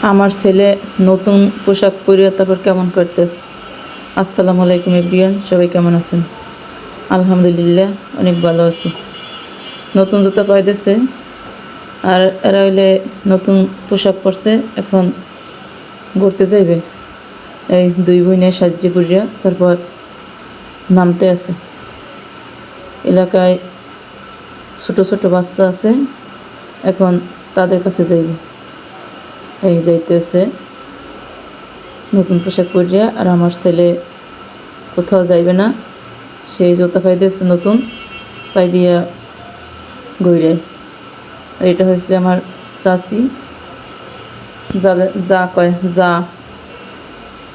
আমার ছেলে নতুন পোশাক পরে তারপর কেমন করতেছে। আসসালামু আলাইকুম এভরিওয়ান, সবাই কেমন আছেন? আলহামদুলিল্লাহ অনেক ভালো আছি। নতুন জুতা পাইতেছে আর এরা হইলে নতুন পোশাক পরছে, এখন ঘুরতে যাইবে। এই দুই বোনে সাজ্জে পড়িয়া তারপর নামতে আছে। এলাকায় ছোট ছোট বাচ্চা আছে, এখন তাদের কাছে যাইবে। এই যাইতেছে নতুন পোশাক পরিয়া। আর আমার ছেলে কোথাও যাইবে না, সেই জুতা পাইতেছে নতুন, পাই দিয়া ঘুরে। আর এটা হচ্ছে আমার চাচি, যা কয় যা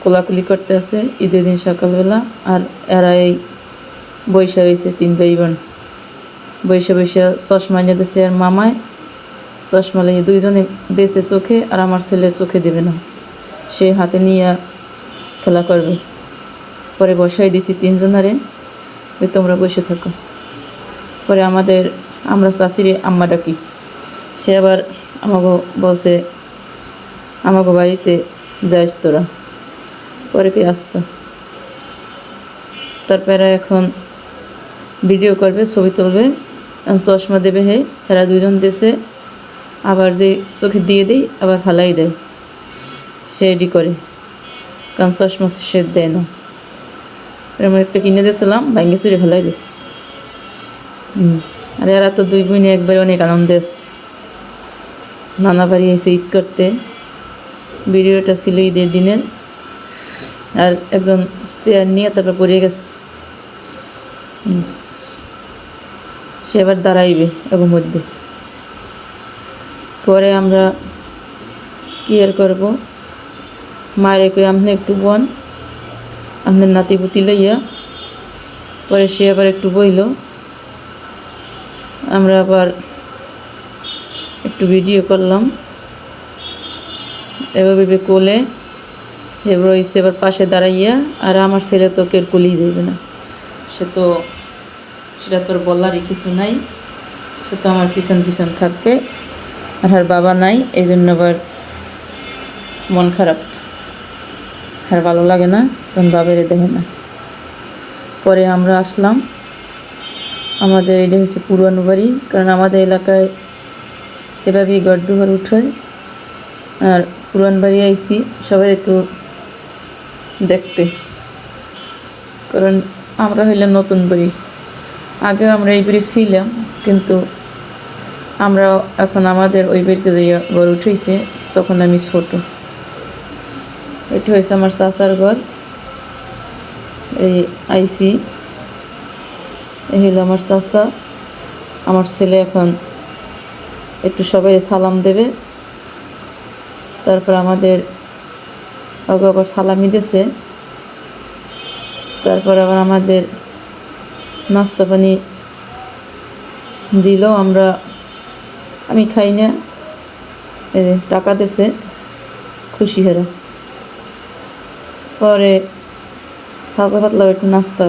কোলাকুলি করতে আছে ঈদের দিন সকালবেলা। আর এরা এই বৈশা রয়েছে, 3 ভাই বোন বৈশা বৈশা চশমা এনে দিয়েছে। আর মামায় চশমা লাগিয়ে দুইজনে দিয়েছে চোখে, আর আমার ছেলে চোখে দেবে না, সে হাতে নিয়ে খেলা করবে। পরে বসাই দিয়েছি 3 জনারে, তোমরা বসে থাকো। পরে আমরা চাচিরে আম্মা ডাকি, সে আবার আমাকে বলছে আমাকে বাড়িতে যাইস তোরা। পরে কি আসছে, তারপরে এখন ভিডিও করবে, ছবি তুলবে, চশমা দেবে। হে এরা দুজন দেশে আবার যে চোখে দিয়ে দেয় আবার ফালাই দেয়, সে এডি করে, কারণ চশমা সে দেয় না। এরকম একটা কিনে দিয়েছিলাম, ভাঙ্গে চুরে ফেলাই দিস। আর এরা তো 2 বোনে একবারে অনেক আনন্দে আছে। নানা বাড়ি এসে ঈদ করতে। ভিডিওটা ছিল ঈদের দিনের। আর একজন চেয়ার নিয়ে তারপর পড়ে গেছে, সে এবার দাঁড়াইবে এর মধ্যে। পরে আমরা কি আর করবো, মায়ের কই আপনি একটু বোন, আপনার নাতি পুতি লইয়া। পরে সে আবার একটু বইল, আমরা আবার একটু ভিডিও করলাম। এভাবে কোলে এবার হয়েছে, এবার পাশে দাঁড়াইয়া। আর আমার ছেলে তো কেউ কোলেই যাইবে না, সেটা তোর বলারই কিছু নাই, সে তো আমার পিছন পিছন থাকবে। আর বাবা নাই, এই জন্য আবার মন খারাপ, আর ভালো লাগে না, কারণ বাবারে দেখে না। পরে আমরা আসলাম, আমাদের এটা হচ্ছে পুরানো বাড়ি, কারণ আমাদের এলাকায় এভাবেই ঘর দুয়ার উঠোয়। আর পুরান বাড়ি আইছি সবাই একটু দেখতে, কারণ আমরা হইলাম নতুন বাড়ি। আগেও আমরা এই বাড়ি ছিলাম, কিন্তু আমরা এখন আমাদের ওই বাড়িতে যাইয়া ঘর উঠেছে, তখন আমি ছোট। এটা হয়েছে আমার চাচার ঘর। এই আইসি, এই হলো আমার চাচা। আমার ছেলে এখন একটু সবাই সালাম দেবে, তারপর আমাদের আগে আবার সালামি দিয়েছে। তারপর আবার আমাদের নাস্তা পানি দিল, আমি খাই না, টাকা দিয়েছে, খুশি হেরা। পরে হালকা পাতলা একটু নাস্তা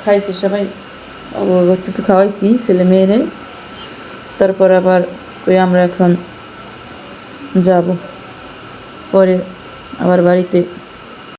খাইছি সবাই, একটু খাওয়াইছি ছেলে মেয়েরে। তারপর আবার আমরা এখন যাব, পরে আবার বাড়িতে